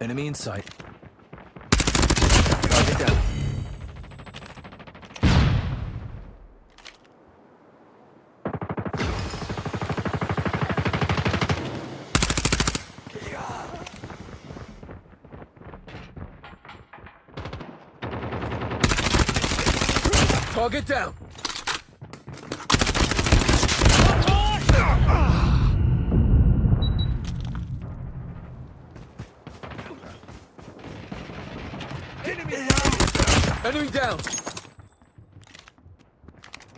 Enemy in sight. Target down. Target down. Enemy down.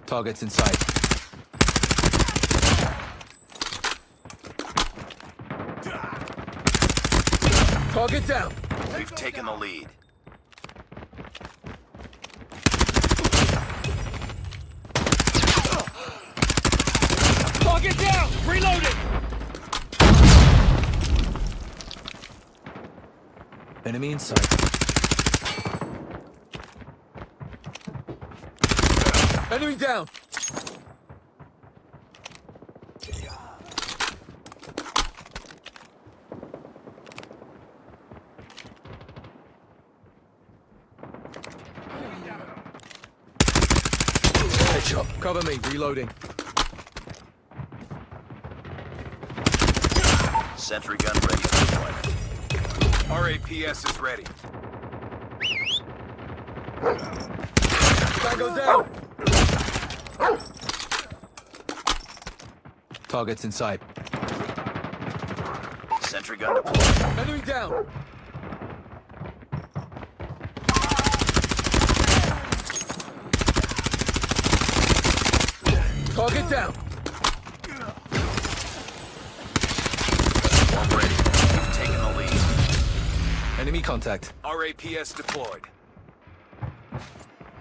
Targets in sight. Target down. We've taken the lead. Target down! Reloading! Enemy in sight. Enemy down. Headshot. Cover me. Reloading. Sentry gun ready for deployment. RAPS is ready. Tango down. Targets in sight. Sentry gun deployed. Enemy down. Target down. Swarm ready. We've taken the lead. Enemy contact. RAPS deployed.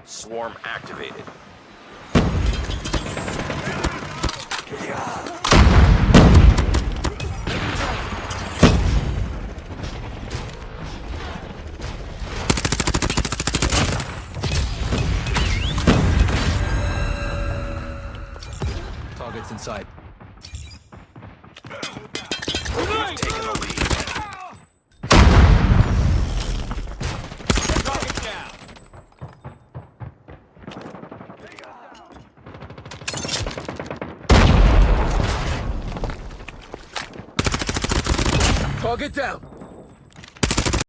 Swarm activated. Targets in sight. We've taken the lead. Target down! Target down.